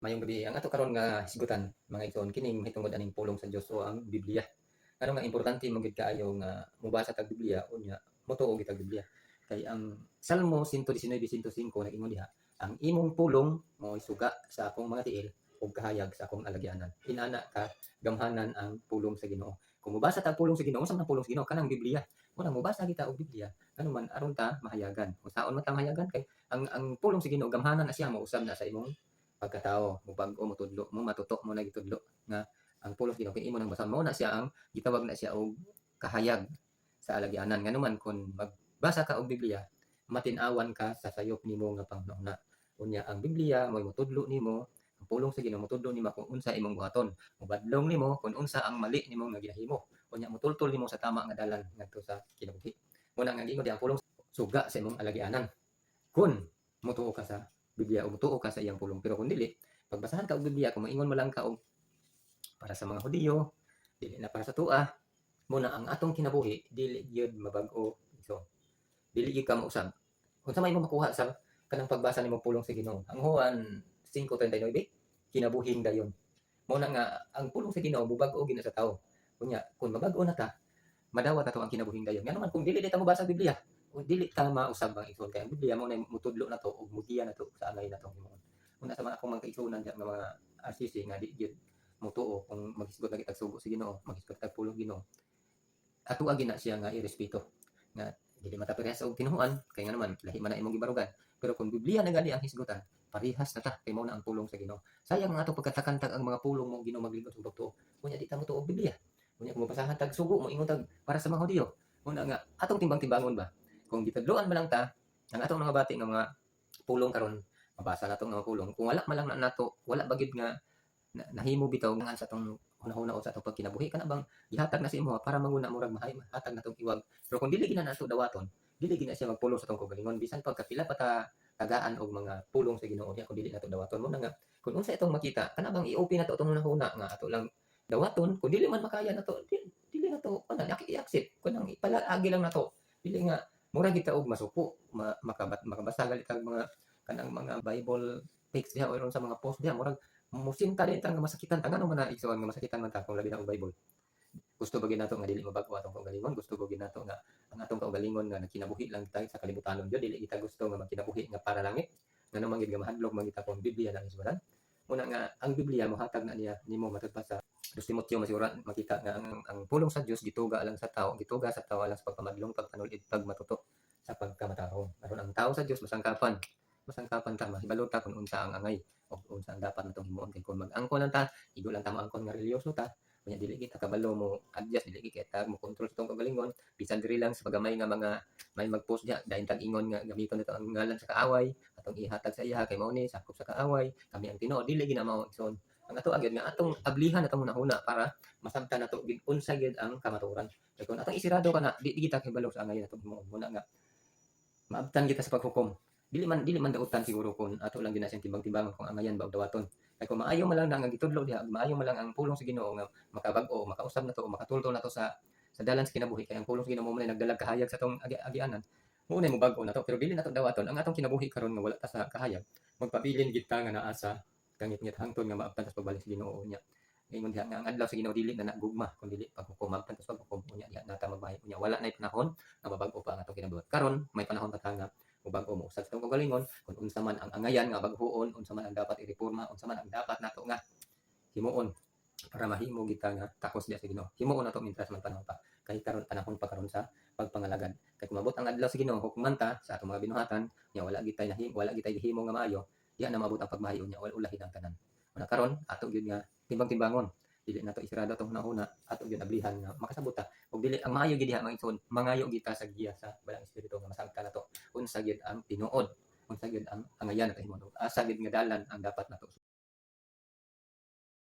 Mayong gabi, ang ato karon nga hisgutan mga igsoon kining mahitungod aning pulong sa Dios o ang Biblia. Ano nga importante mo gid kaayo nga mobasa tag Biblia unya motuo gid tag Biblia. Kay ang Salmo 119:105 nag-ingon diha, ang imong pulong mao'y suga sa akong mga tiil ug kahayag sa akong alagyanan. Inana ka gamhanan ang pulong sa Ginoo. Kung mobasa tag pulong sa Ginoo, unsa man ang pulong sa Ginoo? Kanang Biblia. Muna mobasa kita og Biblia, ano man aron ta mahayagan. Kung saon man ta mahayagan kay ang pulong sa Ginoo gamhanan na siya mausab na sa imong pagkatao mo bag-o mo tudlo mo matuto mo na gitudlo nga ang pulos Ginoo kay imo nang basahon mao na siya ang gitawag na siya og kahayag sa alagyanan nganuman kun magbasa ka og Biblia matin-awan ka sa sayop nimo nga panghunahuna unya ang Biblia mo'y motudlo nimo ang pulong sa Ginoo motudlo nimo kung unsa imong buhaton mobadlong nimo kung unsa ang mali nimo nga ginahimo unya motultol nimo sa tama nga dalan ngadto sa kinabuhi muna nga giingon di ang pulong suga sa imong alagyanan kun motuo ka sa Biblia o mutuo ka sa iyang pulong. Pero kung dili, pagbasahan ka og Biblia, kung maingon mo lang ka og para sa mga Hudiyo, dili na para sa tua, muna ang atong kinabuhi, dili gyud mabag-o. So, dili gyud ka mausab. Kung sa may mo makuha sa kanang pagbasa nimo pulong sa Ginoo. Ang Juan 5:39, kinabuhing dayon. Muna nga ang pulong sa Ginoo mubag-o gina sa tawo. Kunya, kung mabag-o na ta, madawat ato ang kinabuhing dayon. Nga naman kung dili ta mo basa Biblia, kung dili ta mausab ang igsoon kay ang Biblia mo na mutudlo na to ug mugiya na to sa angay na tong himuon. Una sa mga akong mga kaigsuonan nga mga RCC nga di gyud motuo kung maghisgot lagi tag sugo sa Ginoo, maghisgot tag pulong Ginoo. Atoa gina siya nga irespeto nga dili mata parehas og kinuhuan kay nga naman lahi man na imong gibarugan. Pero kung Biblia na gani ang hisgutan, parehas na ta kay mao na ang pulong sa Ginoo. Sayang nga ato pagkatakantag ang mga pulong mo Ginoo maglingkod sa pagtuo. Kunya di ta motuo og Biblia. Kunya kung mabasahan tag sugo mo ingon tag para sa mga Hudiyo. Una nga atong timbang-timbangon ba kung gitudloan man lang ta ang atong mga bati nga mga pulong karon mabasa nato nga mga pulong kung wala man lang na nato wala bagid nga nahimo bitaw nga sa atong hunahuna o sa atong pagkinabuhi kana bang gihatag na sa imo para manguna murag hatag natong iwag pero kung dili gina nato dawaton dili gina siya magpulong sa atong kagalingon bisan pagkapila pa ta tagaan og mga pulong sa Ginoo diha kung dili nato dawaton mo na nga kung unsa itong makita kana bang i-open nato atong hunahuna nga ato lang dawaton kung dili man makaya nato dili nato kana i-accept kunang ipalaagi lang nato dili nga mura kita og masuko makabasa gali tag mga kanang mga Bible text diha or sa mga post diha murag musinta din ta nga masakitan ta ngano man na igsoon nga masakitan man ta kung labi na og Bible gusto ba gid nato nga dili mabag-o atong kaugalingon gusto ba gid nato nga ang atong kaugalingon nga nagkinabuhi lang ta sa kalibutanon jud dili kita gusto nga magkinabuhi nga para langit ngano man gid nga mahadlok man kita kung Biblia lang isbaran muna nga ang Biblia mohatag na niya nimo matudpa sa 2 Timoteo masigura makita nga ang pulong sa Dios gituga lang sa tao gituga sa tao alang sa pagpamadlong pagpanulid pagmatuto sa pagkamatahong aron ang tao sa Dios masangkapan ta mahibalo ta kung unsa ang angay o unsa ang dapat natong himuon kay kung mag-angkon lang ta igo lang ta moangkon nga reliyoso ta unya dili kita kabalo mo adjust dili kita mo control sa tong kagalingon bisan diri lang sa pagamay nga mga may mag-post diha dahil tag ingon nga gamiton nito ang ngalan sa kaaway atong ihatag sa iya kay mao ni sakop sa kaaway kami ang Tinoo dili gina mao igsoon ang ato agad nga atong ablihan atong hunahuna para masabtan nato gid unsa gid ang kamatuoran kay kung atong isirado kana di kita kibalo sa angay natong himuon muna nga maabtan kita sa paghukom dili man dautan siguro kung ato lang din na siyang timbang-timbangan kung angayan ba og dawaton kay kung maayo man lang na nga gitudlo diha maayo man lang ang pulong sa Ginoo nga makabag-o makausab nato o makatultol nato sa dalan sa kinabuhi kay ang pulong sa Ginoo mo man nagdalag kahayag sa tong agianan mo na mo bag-o nato pero dili nato dawaton ang atong kinabuhi karon nga wala ta sa kahayag magpabilin gid ta nga naa sa kangit-ngit hangtod nga maabtan sa pagbalik sa Ginoo unya ingon diha nga ang adlaw sa Ginoo dili na nagugma kun dili paghukom maabtan sa paghukom unya diha nata magbahay unya wala nay panahon nga mabag-o pa ang atong kinabuhi karon may panahon pa ta nga mubag-o mo usab sa tong kagalingon kung unsa man ang angayan nga baghuon unsa man ang dapat ireporma unsa man ang dapat nato nga himuon para mahimo kita nga takos diha sa Ginoo himuon nato mintras man panahon pa kay karon panahon pa karon sa pagpangalagad kay kung mabot ang adlaw sa Ginoo hukuman ta sa atong mga binuhatan nya wala gid tay wala gid tay himo nga maayo diha na mabot ang pagmahayo nya wala ulahin ang tanan una karon ato gyud nga timbang-timbangon dili nato isirado tong hunahuna ato gyud ablihan nga makasabot ta ug dili ang maayo gid diha mga igsoon mangayo gid ta sa giya sa balang espiritu nga masabtan nato unsa gyud ang tinuod unsa gyud ang angayan nato himo asa gyud nga dalan ang dapat nato